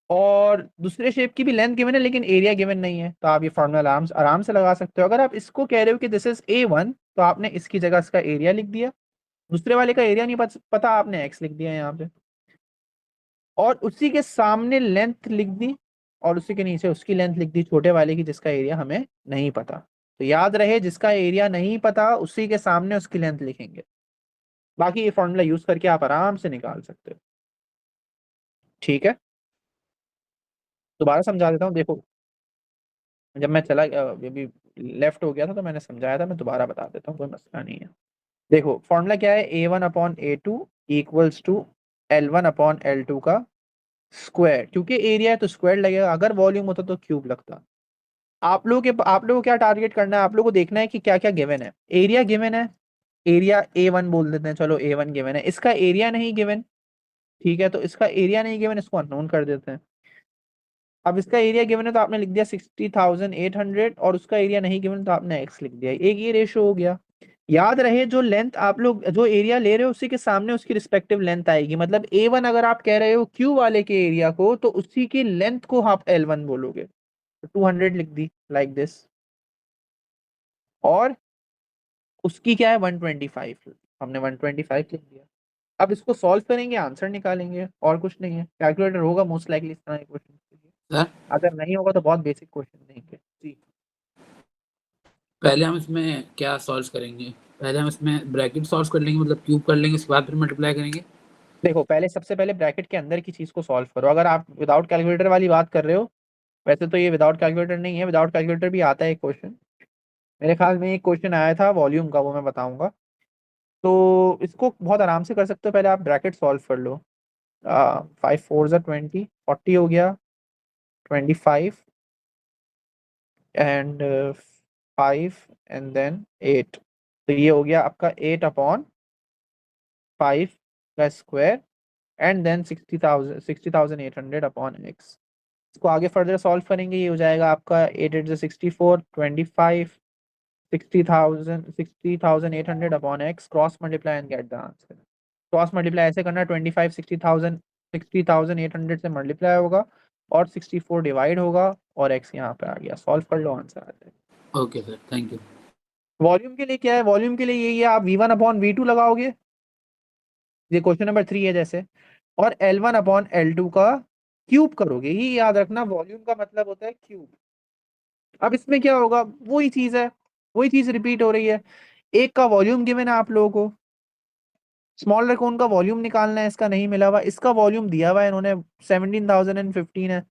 और दूसरे शेप की भी लेंथ गिवन है लेकिन एरिया गिवन नहीं है, तो आप ये फॉर्मूला आराम आराम से लगा सकते हो। अगर आप इसको कह रहे हो कि दिस इज A1, तो आपने इसकी जगह इसका एरिया लिख दिया। दूसरे वाले का एरिया नहीं पता, आपने एक्स लिख दिया यहाँ पे, और उसी के सामने लेंथ लिख दी, और उसी के नीचे उसकी लेंथ लिख दी छोटे वाले की जिसका एरिया हमें नहीं पता। तो याद रहे, जिसका एरिया नहीं पता उसी के सामने उसकी लेंथ लिखेंगे। बाकी ये फॉर्मूला यूज करके आप आराम से निकाल सकते हो। ठीक है, दोबारा समझा देता हूँ, देखो। जब मैं चला अभी लेफ्ट हो गया था तो मैंने समझाया था, मैं दोबारा बता देता हूँ, कोई मसला नहीं है। देखो फॉर्मूला क्या है, A1/A2 इक्वल्स टू L1/L2 का स्क्वायर। क्योंकि एरिया है तो स्क्वायर लगेगा, अगर वॉल्यूम होता तो क्यूब लगता। आप लोगों को क्या टारगेट करना है, आप लोगों को देखना है कि क्या क्या गिवन है। एरिया गिवन है, एरिया A1 बोल देते हैं, चलो A1 गिवन है। इसका एरिया नहीं गिवन, ठीक है, तो इसका एरिया नहीं गिवन, इसको अननोन कर देते हैं। अब इसका एरिया गिवन है तो आपने लिख दिया 60,800, और उसका एरिया नहीं गिवन तो आपने एक्स लिख दिया। एक ये रेशो हो गया। याद रहे, जो लेंथ आप लोग जो एरिया ले रहे हो उसी के सामने उसकी रिस्पेक्टिव लेंथ आएगी। मतलब A1 अगर आप कह रहे हो क्यू वाले के एरिया को, तो उसी की लेंथ को आप L1 बोलोगे। तो 200 लिख दी लाइक दिस, और उसकी क्या है 125, हमने 125 लिख दिया। अब इसको सॉल्व करेंगे, आंसर निकालेंगे, और कुछ नहीं है। कैलकुलेटर होगा मोस्ट लाइकली इस तरह के क्वेश्चन के लिए। सर अगर नहीं होगा तो बहुत बेसिक क्वेश्चन देंगे जी। पहले हम इसमें क्या सॉल्व करेंगे? पहले हम इसमें ब्रैकेट सॉल्व कर लेंगे, मतलब क्यूब कर लेंगे, उसके बाद फिर मल्टीप्लाई करेंगे। देखो पहले, सबसे पहले ब्रैकेट के अंदर की चीज को सॉल्व करो। अगर आप विदाउट कैलकुलेटर वाली बात कर रहे हो, वैसे तो ये विदाउट कैलकुलेटर नहीं है, विदाउट कैलकुलेटर भी आता है एक क्वेश्चन। मेरे ख्याल में एक क्वेश्चन आया था वॉल्यूम का, वो मैं बताऊंगा। तो इसको बहुत आराम से कर सकते हो। पहले आप ब्रैकेट सॉल्व कर लो। 5 4 ज़ा 20, 40 हो गया, 25 एंड 5 एंड देन 8। तो ये हो गया आपका 8/5 का स्क्वायर, एंड देन 60,800/x। इसको आगे फर्दर सॉल्व करेंगे, ये हो जाएगा आपका 8 8 ज़ा 64, 25, 60,800/x। Cross multiply and get the answer. Cross multiply ऐसे करना, 25 60,800 से मल्टीप्लाई होगा, और 64 डिवाइड होगा, और x यहाँ पे आ गया। सॉल्व कर लो, आंसर आ जाएगा। Okay sir, thank you. Volume के लिए क्या है, वॉल्यूम के लिए यही है, आप V1/V2 लगाओगे, ये क्वेश्चन नंबर 3 है जैसे, और L1/L2 का क्यूब करोगे। ये याद रखना, वॉल्यूम का मतलब होता है क्यूब। अब इसमें क्या होगा, वही चीज है, वही चीज रिपीट हो रही है। एक का वॉल्यूम गिवन है आप लोगों को, स्मॉलर कोन का वॉल्यूम निकालना है, इसका नहीं मिला हुआ। इसका वॉल्यूम दिया हुआ है इन्होंने, 17,015 है,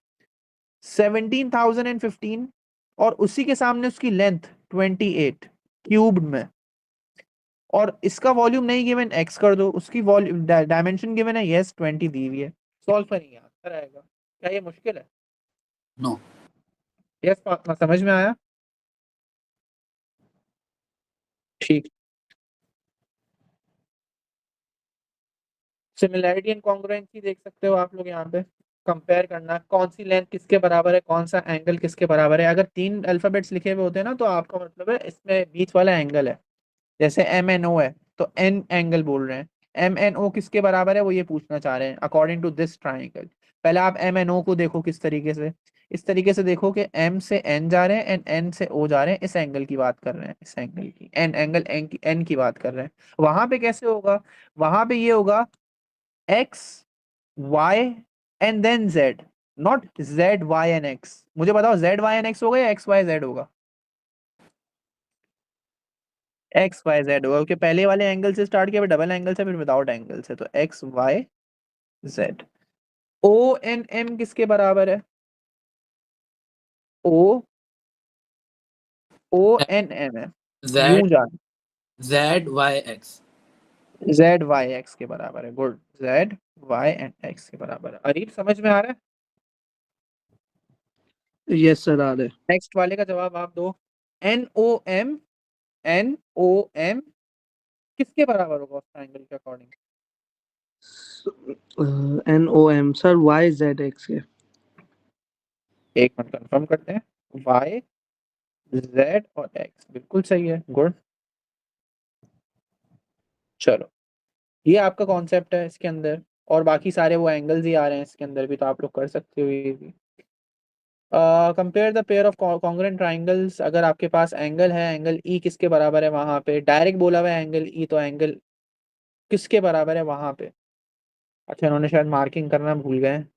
17,015, और उसी के सामने उसकी लेंथ 28 क्यूब में, और इसका वॉल्यूम नहीं गिवन, एक्स कर दो। उसकी वॉल्यूम डायमेंशन गिवन है, यस 20 दी हुई है। सॉल्व करेंगे, आंसर आएगा। क्या ये मुश्किल है? नो। यस, समझ में आया? ठीक। सिमिलैरिटी एंड कॉन्ग्रुएंसी देख सकते हो आप लोग यहाँ पे। कंपेयर करना, कौन सी लेंथ किसके बराबर है, कौन सा एंगल किसके बराबर है। अगर 3 अल्फाबेट्स लिखे हुए होते हैं ना, तो आपका मतलब है इसमें बीच वाला एंगल है। जैसे MNO है, तो N एंगल बोल रहे हैं। MNO किसके बराबर है, वो ये पूछना चाह रहे हैं अकॉर्डिंग टू दिस ट्राइंगल। पहले आप MNO को देखो किस तरीके से, इस तरीके से देखो कि M से N जा रहे हैं एंड N से O जा रहे हैं। इस एंगल की बात कर रहे हैं, इस एंगल की, N की बात कर रहे हैं। वहां पे कैसे होगा, वहां पे ये होगा X Y and then Z, not Z Y and X। मुझे बताओ Z Y and X होगा या XY Z होगा? XYZ होगा, क्योंकि पहले वाले एंगल से स्टार्ट किया, फिर डबल एंगल से, फिर विदाउट एंगल से, तो XYZ। ONM किसके बराबर है? O ONM है, जेड यूं जान, ZYX। ZYX के बराबर है। गुड, ZY and X के बराबर है। अरीब समझ में आ रहा है? यस सर, आ रहे। नेक्स्ट वाले का जवाब आप दो। NOM किसके बराबर होगा उस ट्राइंगल के अकॉर्डिंग? NOM सर YZX के। एक मिनट कंफर्म करते हैं। Y Z और X बिल्कुल सही है, गुड। चलो, ये आपका कॉन्सेप्ट है इसके अंदर। और बाकी सारे वो एंगल्स ही आ रहे हैं इसके अंदर भी, तो आप लोग कर सकते हो ये भी। Compare the pair of congruent triangles, अगर आपके पास एंगल है, एंगल ई किसके बराबर है वहां पे, डायरेक्ट बोला हुआ है एंगल ई, तो एंगल किसके बराबर है वहां पे। अच्छा इन्होंने शायद मार्किंग करना भूल गए हैं,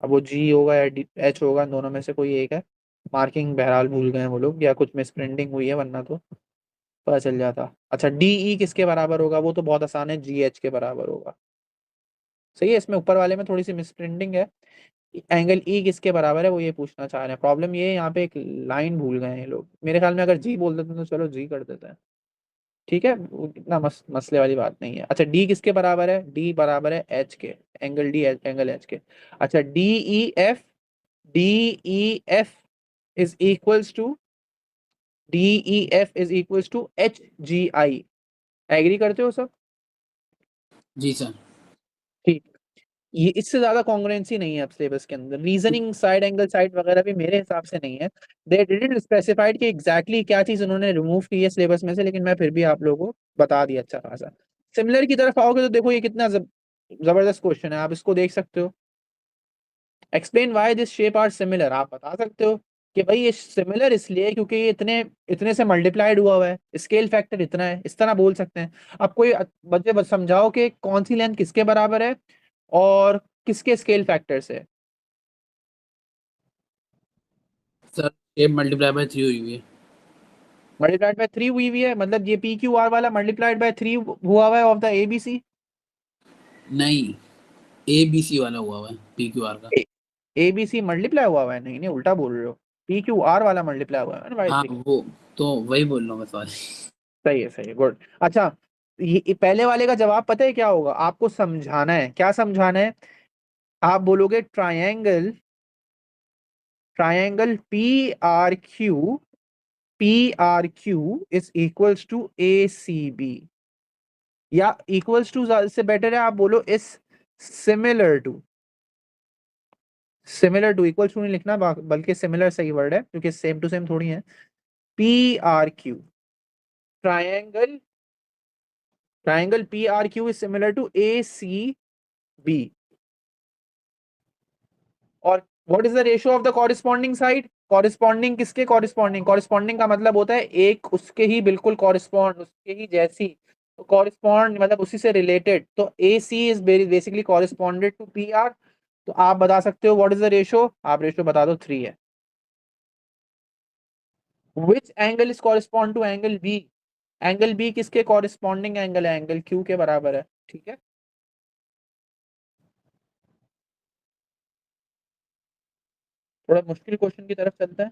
अब वो जी होगा या एच होगा, इन दोनों में से कोई एक है। मार्किंग बहरहाल भूल गए हैं वो लोग, या कुछ मिस प्रिंटिंग हुई है, वरना तो पता चल जाता। अच्छा डी ई किसके बराबर होगा, वो तो बहुत आसान है, जी एच के बराबर होगा। सही है, इसमें ऊपर वाले में थोड़ी सी मिस प्रिंटिंग है। एंगल ई किसके बराबर है वो ये पूछना चाह रहे हैं। प्रॉब्लम ये है यहाँ पे एक लाइन भूल गए हैं ये लोग, मेरे ख्याल में अगर जी बोल देते तो चलो जी कर देते हैं, ठीक है, वो इतना मसले वाली बात नहीं है। अच्छा डी किसके बराबर है, डी बराबर है एच के, एंगल डी एंगल एच के। अच्छा D E F is equals to D E F is equals to H G I. Agree करते हो सब? जी सर। ठीक। ये इससे ज्यादा कॉन्ग्रुएंसी नहीं है अब सिलेबस के अंदर, रीजनिंग साइड एंगल साइड वगैरह भी मेरे हिसाब से नहीं है। दे डिडंट स्पेसिफाइड कि एग्जैक्टली क्या चीज उन्होंने रिमूव की है सिलेबस में से, लेकिन मैं फिर भी आप लोगों को बता दिया अच्छा खासा। सिमिलर की तरफ आओगे तो देखो ये कितना जबरदस्त क्वेश्चन है, आप इसको देख सकते हो। Explain why this shape are similar, आप बता सकते हो कि भाई ये सिमिलर इसलिए क्योंकि ये इतने इतने से मल्टीप्लाइड हुआ हुआ है, स्केल फैक्टर इतना है, इस तरह बोल सकते हैं। अब कोई बच्चे बस समझाओ कि कौन सी लेंथ किसके बराबर है और किसके स्केल फैक्टर से। सर शेप मल्टीप्लाई बाय 3 हुई है। मल्टीप्लाइड बाय 3 हुई हुई है, मतलब ये पी क्यू आर वाला मल्टीप्लाइड बाय 3 हुआ हुआ है ऑफ द एबीसी। नहीं, ए बी सी वाला हुआ हुआ है पी क्यू आर का। एबीसी मल्टीप्लाई हुआ हुआ है, नहीं नहीं उल्टा बोल रहे हो, पी क्यू आर वाला मल्टीप्लाई हुआ है बाय हाँ 3। वो तो वही बोल रहा हूँ मैं, सॉरी। सही है गुड। अच्छा ये पहले वाले का जवाब पता है क्या होगा, आपको समझाना है, क्या समझाना है। आप बोलोगे triangle, triangle P R Q is equals to A C B, या इक्वल्स टू से बेटर है आप बोलो is similar to, similar to, equals to नहीं लिखना बल्कि सिमिलर सही वर्ड है क्योंकि सेम टू सेम थोड़ी है। P R Q, triangle, triangle P R Q is similar to A C B. और what is the ratio of the corresponding side, corresponding किसके कॉरिस्पॉन्डिंग, कॉरिस्पॉन्डिंग का मतलब होता है एक उसके ही बिल्कुल कॉरिस्पॉन्ड, उसके ही जैसी, तो कॉरिस्पॉन्ड मतलब उसी से रिलेटेड, तो A C is basically corresponded to P R. तो आप बता सकते हो व्हाट इज द रेशियो, आप रेशियो बता दो 3 है। Which angle is correspond to angle B, angle B किसके कॉरिस्पॉन्डिंग एंगल है, एंगल क्यू के बराबर है, ठीक है। थोड़ा मुश्किल क्वेश्चन की तरफ चलते हैं।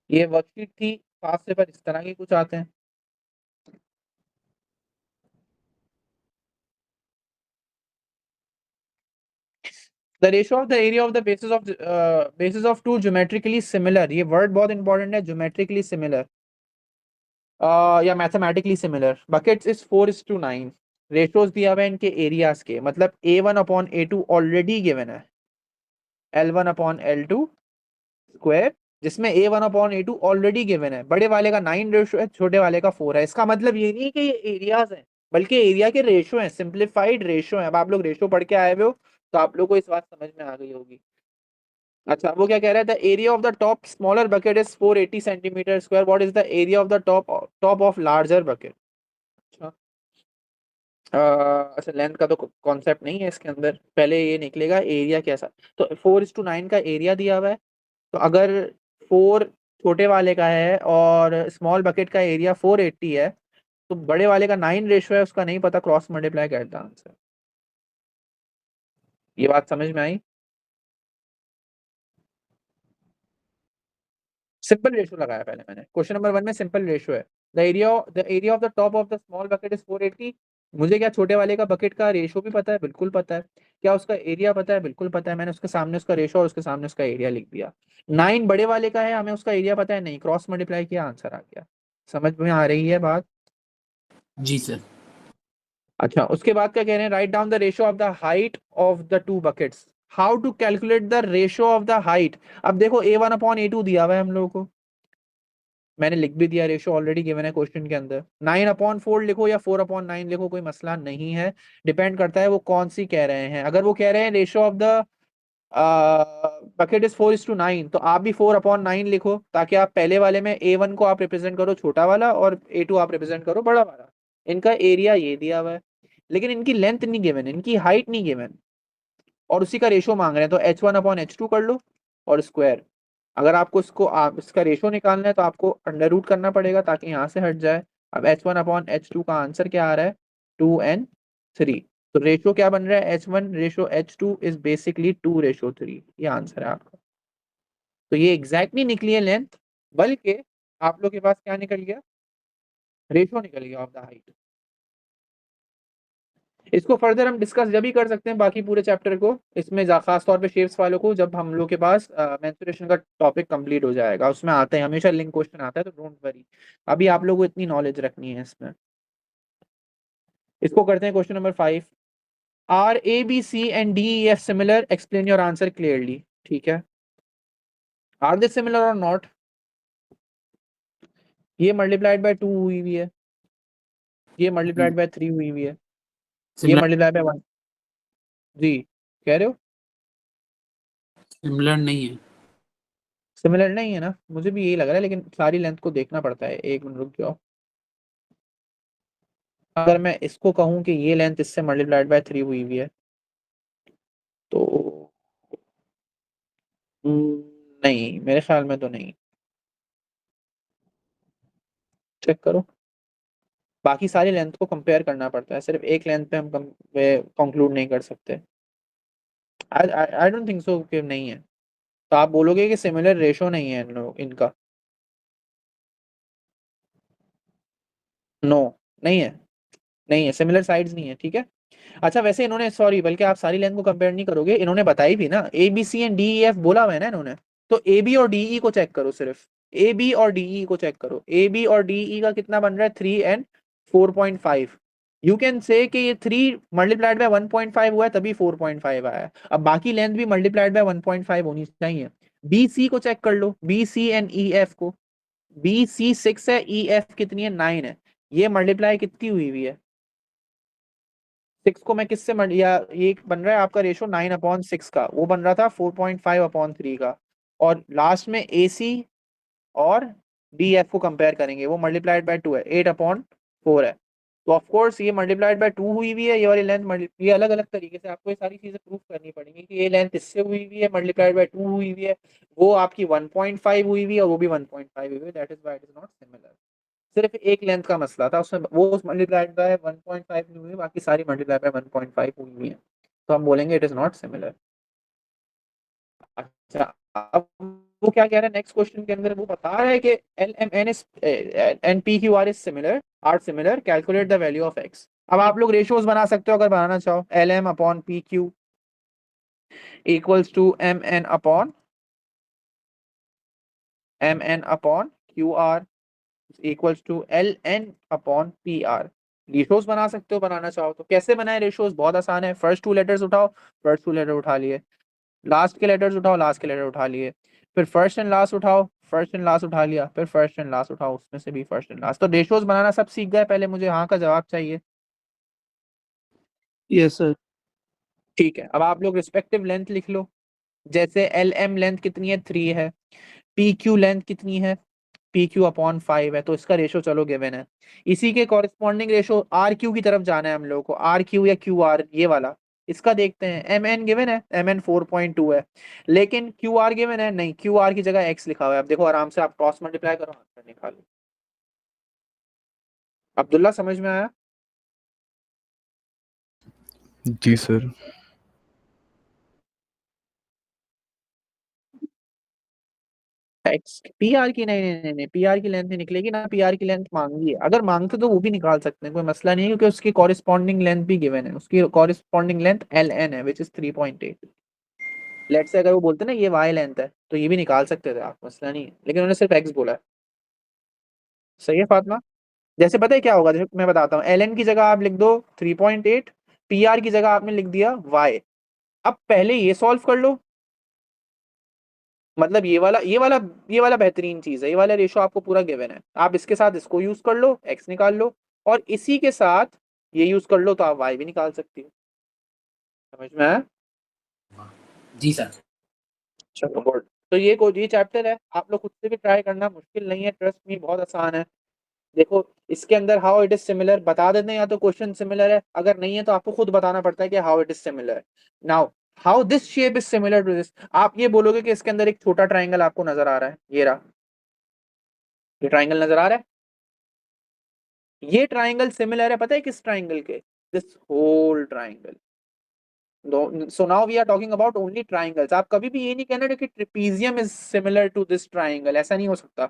ये वर्कशीट थी पास से, पर इस तरह के कुछ आते हैं। The ratio of the area of the bases of two geometrically similar, ये वर्ड बहुत इंपॉर्टेंट है, geometrically similar या mathematically similar buckets is 4:9। Ratios दिया हुआ है इनके एरियाज के, मतलब A1/A2 ऑलरेडी गिवन है, L1/L2 स्क्वायर, जिसमें A1/A2 ऑलरेडी गिवन है। बड़े वाले का 9 रेशियो है, छोटे वाले का 4 है। इसका मतलब ये नहीं कि ये एरियाज हैं, बल्कि एरिया के रेशियो हैं, सिंप्लीफाइड रेशियो है। अब आप लोग रेशियो पढ़ के आए हुए हो तो आप लोग को इस बात समझ में आ गई होगी। अच्छा वो क्या कह रहा था, area of the top smaller bucket is 480 centimetre square, what is the area of the top of larger bucket. अच्छा अच्छा लेंथ का तो कॉन्सेप्ट नहीं है इसके अंदर, पहले ये निकलेगा एरिया कैसा। तो 4:9 का एरिया दिया हुआ है, तो अगर 4 छोटे वाले का है और स्मॉल बकेट का एरिया 480 है, तो बड़े वाले का 9 रेशियो है, उसका नहीं पता, क्रॉस मल्टीप्लाई करता आंसर। ये बात समझ में आई? सिंपल रेशियो लगाया पहले मैंने, क्वेश्चन नंबर 1 में सिंपल रेशियो है। The area of the top of the small bucket is 480। मुझे क्या छोटे वाले का बकेट का रेशियो भी पता है, बिल्कुल पता है। क्या उसका एरिया पता है, बिल्कुल पता है। मैंने उसके सामने उसका रेशियो और उसके सामने उसका एरिया लिख दिया। 9 बड़े वाले का है, हमें उसका एरिया पता है नहीं, क्रॉस मल्टीप्लाई किया आंसर आ गया। समझ में आ रही है बात? जी सर। अच्छा उसके बाद क्या कह रहे हैं, write down the ratio of the height of the two buckets. How to calculate the ratio of the height. अब देखो A1/A2 दिया हुआ है हम लोगों को, मैंने लिख भी दिया, रेशो ऑलरेडी गिवन है क्वेश्चन के अंदर। 9/4 लिखो या 4/9 लिखो, कोई मसला नहीं है, डिपेंड करता है वो कौन सी कह रहे हैं। अगर वो कह रहे हैं ratio of the bucket is 4:9, तो आप भी 4/9 लिखो, ताकि आप पहले वाले में A1 को आप रिप्रेजेंट करो छोटा वाला और A2 आप रिप्रेजेंट करो बड़ा वाला। इनका एरिया ये दिया हुआ है, लेकिन इनकी लेंथ नहीं गिवन, इनकी हाइट नहीं गिवन, और उसी का रेशो मांग रहे हैं। तो H1/H2 कर लो और स्क्वायर। अगर आपको इसका रेशो निकालना है तो आपको अंडर रूट करना पड़ेगा ताकि यहाँ से हट जाए। अब H1/H2 का आंसर क्या आ रहा है? 2n3। तो रेशो क्या बन रहा है? H1:H2 is basically 2:3। ये आंसर है आपका। तो ये एग्जैक्टली निकली है लेंथ, बल्कि आप लोग के पास क्या निकल गया? रेशो निकल गया ऑफ द हाइट। इसको फर्दर हम डिस्कस जब भी कर सकते हैं बाकी पूरे चैप्टर को, इसमें खास तौर पे शेप्स वालों को, जब हम लोग के पास मेंसुरेशन का टॉपिक कंप्लीट हो जाएगा। उसमें आते हैं हमेशा लिंक क्वेश्चन आता है, तो डोंट वरी, अभी आप लोगों को इतनी नॉलेज रखनी है इसमें। इसको करते हैं question number 5। Are A B C and D E F similar, explain your answer clearly. ठीक है, आर दे सिमिलर और नॉट? ये मल्टीप्लाइड बाय 2 हुई हुई है, ये मल्टीप्लाइड बाय 3 हुई हुई है, ये मल्टीप्लाइड बाय 1। जी, कह रहे हो सिमिलर नहीं है। सिमिलर नहीं है ना? मुझे भी यही लग रहा है, लेकिन सारी लेंथ को देखना पड़ता है। एक मिनट रुक जाओ। अगर मैं इसको कहूं कि ये लेंथ इससे मल्टीप्लाइड बाय 3 हुई हुई है, तो नहीं, मेरे ख्याल में तो नहीं। चेक करो, बाकी सारी लेंथ को कंपेयर करना पड़ता है, सिर्फ एक लेंथ पे हम कंक्लूड नहीं कर सकते। आई डोंट थिंक सो कि नहीं है। तो आप बोलोगे कि सिमिलर रेशो नहीं है इनका? नो, नहीं है, नहीं है, सिमिलर साइड्स नहीं है। ठीक है, अच्छा वैसे इन्होंने, सॉरी, बल्कि आप सारी लेंथ को कंपेयर नहीं करोगे, इन्होंने बताई भी ना, A B C and D E F बोला हुआ है ना इन्होंने। तो ए बी और डी ई को चेक करो, सिर्फ ए बी और डी ई को चेक करो। ए बी और डी ई का कितना बन रहा है? 3 एंड 4.5। यू कैन से कि ये 3 मल्टीप्लाइड बाय 1.5 हुआ है, तभी 4.5 आया है। अब बाकी लेंथ भी मल्टीप्लाइड बाय 1.5 होनी चाहिए। बी सी को चेक कर लो, B C and E F को। बी सी 6 है, ई एफ कितनी है? 9 है। ये मल्टीप्लाई कितनी हुई हुई है? 6 को मैं किससे या ये बन रहा है आपका रेशो 9/6 का, वो बन रहा था 4.5/3 का। और लास्ट में ए सी और डी एफ को कंपेयर करेंगे, वो मल्टीप्लाइड बाय 2 है, 8/4 है। तो ऑफ कोर्स ये मल्टीप्लाइड बाय 2 हुई हुई है, ये वाली लेंथ। ये अलग अलग तरीके से आपको ये सारी चीजें प्रूव करनी पड़ेंगी कि ये लेंथ इससे हुई हुई है, मल्टीप्लाइड बाय 2 हुई हुई है, वो आपकी 1.5 हुई हुई है, और वो भी 1.5 हुई हुई है। That is why it is not similar. सिर्फ एक लेंथ का मसला था, उसमें वो मल्टीप्लाइड बाय 1.5 नहीं हुई, बाकी सारी मल्टीप्लाई बाय 1.5 हुई हुई है, तो हम बोलेंगे इट इज नॉट सिमिलर। अच्छा, अब वो क्या कह रहा है नेक्स्ट क्वेश्चन के अंदर? वो बता रहा है कि L M N S N P Q R is similar, are similar, calculate the value of X. अब आप लोग रेशियोज बना सकते हो अगर बनाना चाहो। L M upon P Q equals to M N upon Q R equals to L N upon P R. Ratios बना सकते हो बनाना चाहो तो। कैसे बनाए रेशोज? बहुत आसान है। फर्स्ट 2 लेटर्स उठाओ, फर्स्ट 2 लेटर उठा लिए। लास्ट के लेटर्स उठाओ, लास्ट के लेटर उठा लिए। फिर फर्स्ट एंड लास्ट उठाओ, फर्स्ट एंड लास्ट उठा लिया। फिर फर्स्ट एंड लास्ट उठाओ, उसमें से भी फर्स्ट एंड लास्ट। तो रेशोज बनाना सब सीख गए पहले? मुझे हाँ का जवाब चाहिए। Yes, sir. ठीक है, अब आप लोग रिस्पेक्टिव लेंथ लिख लो। जैसे एल एम लेंथ कितनी है? 3 है। पी क्यू लेंथ कितनी है? पी क्यू अपॉन 5 है, तो इसका रेशो चलो गिवन है। इसी के कॉरेस्पॉन्डिंग रेशो आर क्यू की तरफ जाना है हम लोगों को। आर क्यू या क्यू आर, ये वाला, इसका देखते हैं। एम एन गिवन है, एम एन 4.2 है, लेकिन क्यू आर गिवन है नहीं, क्यू आर की जगह एक्स लिखा हुआ है। अब देखो आराम से, आप क्रॉस मल्टीप्लाई करो, आंसर निकालो। अब्दुल्ला, समझ में आया? जी सर। एक्स पी आर की? नहीं नहीं नहीं नहीं, पी आर की लेंथ नहीं निकलेगी ना, पी आर की लेंथ मांगी है। अगर मांगते तो वो भी निकाल सकते हैं, कोई मसला नहीं है, क्योंकि उसकी कॉरेस्पॉन्डिंग लेंथ भी गिवन है। उसकी कॉरेस्पॉन्डिंग लेंथ एल एन है, विच इज 3.8। लेट से अगर वो बोलते ना ये वाई लेंथ है, तो ये भी निकाल सकते थे आप, मसला नहीं है, लेकिन उन्होंने सिर्फ एक्स बोला है। सही है फातिमा? जैसे पता है क्या होगा, जैसे मैं बताता हूँ, एल एन की जगह आप लिख दो 3.8, पी आर की जगह आपने लिख दिया वाई। अब पहले ये सॉल्व कर लो, मतलब ये वाला बेहतरीन चीज है, ये वाला रेशो आपको पूरा गिवन है, आप इसके साथ इसको यूज कर लो, x निकाल लो, और इसी के साथ ये यूज कर लो तो आप y भी निकाल सकती हो। समझ में आया? जी सर। चलो गुड। तो ये चैप्टर है, आप लोग खुद से भी ट्राई करना, मुश्किल नहीं है, ट्रस्ट मी, बहुत आसान है। देखो इसके अंदर हाउ इट इज सिमिलर बता देते हैं, या तो क्वेश्चन सिमिलर है, अगर नहीं है तो आपको खुद बताना पड़ता है कि how it is similar. Now how this shape is similar to this, आप ये बोलोगे कि इसके अंदर एक छोटा ट्राइंगल आपको नजर आ रहा है, ये रहा, ये ट्राइंगल नजर आ रहा है, ये ट्राइंगल सिमिलर है पता है किस ट्राइंगल के? This whole triangle. So now we are talking about only triangles। आप कभी भी ये नहीं कहना कि trapezium is similar to this triangle, ऐसा नहीं हो सकता।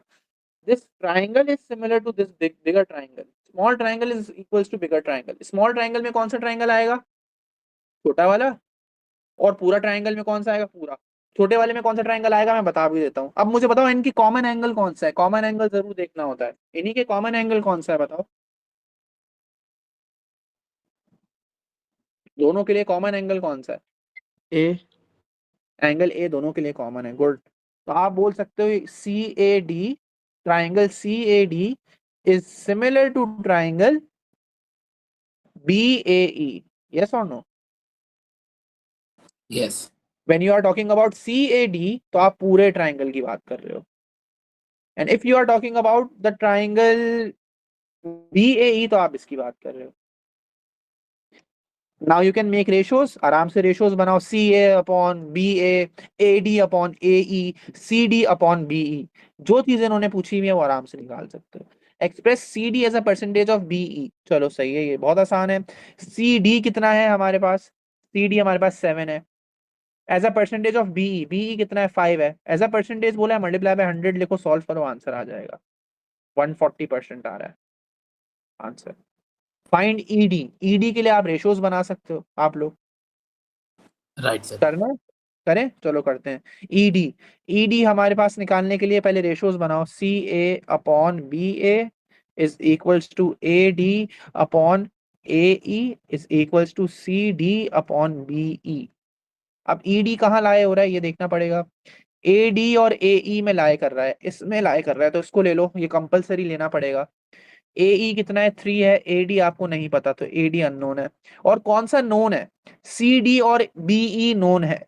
This triangle is similar to this bigger triangle। Small triangle is equals to bigger triangle। Small triangle में कौन सा ट्राइंगल आएगा? छोटा वाला। और पूरा ट्राइंगल में कौन सा आएगा? पूरा। छोटे वाले में कौन सा ट्राइंगल आएगा मैं बता भी देता हूँ। अब मुझे बताओ इनकी कॉमन एंगल कौन सा है? कॉमन एंगल जरूर देखना होता है, इन्हीं के कॉमन एंगल कौन सा है बताओ? दोनों के लिए कॉमन एंगल कौन सा है? A, एंगल ए दोनों के लिए कॉमन है। गुड। तो आप बोल सकते हो C A D, triangle C A D is similar to triangle B A E. Yes और no? Yes. When you are talking about C A D तो आप पूरे ट्राइंगल की बात कर रहे हो, and if you are talking about the triangle B A E तो आप इसकी बात कर रहे हो। Now you can make ratios, आराम से रेशोज बनाओ, C A upon B A D upon A E, C D upon B E. जो चीजें उन्होंने पूछी हुई है वो आराम से निकाल सकते हो। Express C D as a percentage of B E, चलो सही है, ये बहुत आसान है। सी डी कितना है हमारे पास? सी डी हमारे पास 7 है। As a percentage of B E, B E कितना है? 5 है। एज अ परसेंटेज बोला है, मल्टीप्लाई बाय 100 लिखो, सॉल्व करो, आंसर आ जाएगा। 140% आ रहा है आंसर। फाइंड ईडी, ईडी के लिए आप रेशोज बना सकते हो आप लोग। Right sir. करना है? करें, चलो करते हैं। ईडी, ईडी हमारे पास निकालने के लिए पहले रेशोज बनाओ, C A upon B A is equals to A D upon A E is equals to C D upon B E. अब ईडी कहाँ लाए हो रहा है ये देखना पड़ेगा। ए डी और ए ई में लाए कर रहा है, इसमें लाए कर रहा है, तो इसको ले लो, ये कंपलसरी लेना पड़ेगा। ए ई कितना है? 3 है। ए डी आपको नहीं पता तो ए डी अननोन है। और कौन सा नोन है? सी डी और बी ई नोन है।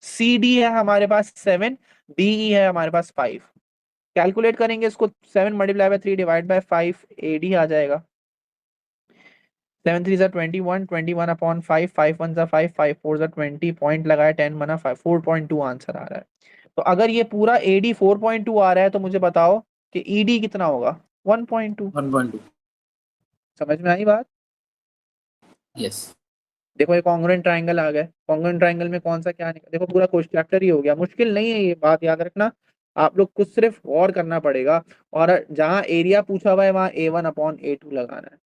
सी डी है हमारे पास 7, बी ई है हमारे पास 5। कैलकुलेट करेंगे इसको, 7 multiply by 3 divide by 5, A D आ जाएगा। 7 3 21, 21 अपॉन 5, 5 1 5, 5 4 20, पॉइंट लगाया, 10 बना 5, 4.2 आंसर आ रहा है। तो अगर ये पूरा एडी 4.2 आ रहा है तो मुझे बताओ कि ईडी कितना होगा? 1.2। 1.2। समझ में आई बात? यस। देखो ये कॉन्ग्रुएंट ट्राइंगल आ गए, कॉन्ग्रुएंट ट्राइंगल में कौन सा क्या निकला, देखो पूरा क्वेश्चन चैप्टर ही हो गया। मुश्किल नहीं है, ये बात याद रखना, आप लोग कुछ सिर्फ गौर करना पड़ेगा, और जहां एरिया पूछा हुआ है वहां A1/A2 लगाना है।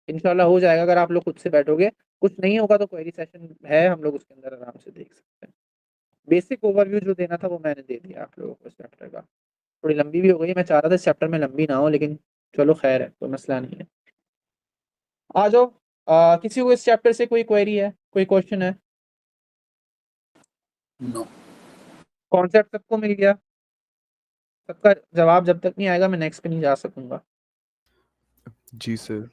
इंशाल्लाह हो जाएगा अगर आप लोग खुद से बैठोगे। कुछ नहीं होगा तो क्वेरी सेशन है, हम लोग उसके अंदर आराम से देख सकते हैं। बेसिक ओवरव्यू जो देना था वो मैंने दे दिया आप लोगों को इस चैप्टर का। थोड़ी लंबी भी हो गई, मैं चाह रहा था इस चैप्टर में लंबी ना हो, लेकिन चलो खैर है, कोई मसला नहीं है। आ जाओ, किसी को इस चैप्टर से कोई क्वेरी है, कोई क्वेश्चन है? नो। कॉन्सेप्ट सबको मिल गया? सबका जवाब जब तक नहीं आएगा मैं नेक्स्ट पे नहीं जा सकूंगा। जी सर।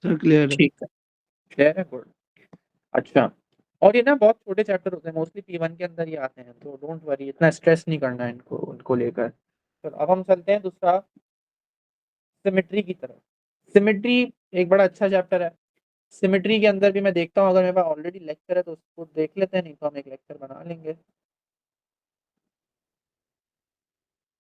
सर क्लियर है। ठीक है, क्लियर है, गुड। अच्छा, और ये ना बहुत छोटे चैप्टर होते हैं, मोस्टली P1 के अंदर ही आते हैं, तो डोंट वरी, इतना स्ट्रेस नहीं करना है इनको, उनको लेकर। तो अब हम चलते हैं दूसरा, सिमेट्री की तरफ। सिमेट्री एक बड़ा अच्छा चैप्टर है। सिमेट्री के अंदर भी मैं देखता हूँ, अगर मेरे पास ऑलरेडी लेक्चर है तो उसको देख लेते हैं, नहीं तो हम एक लेक्चर बना लेंगे।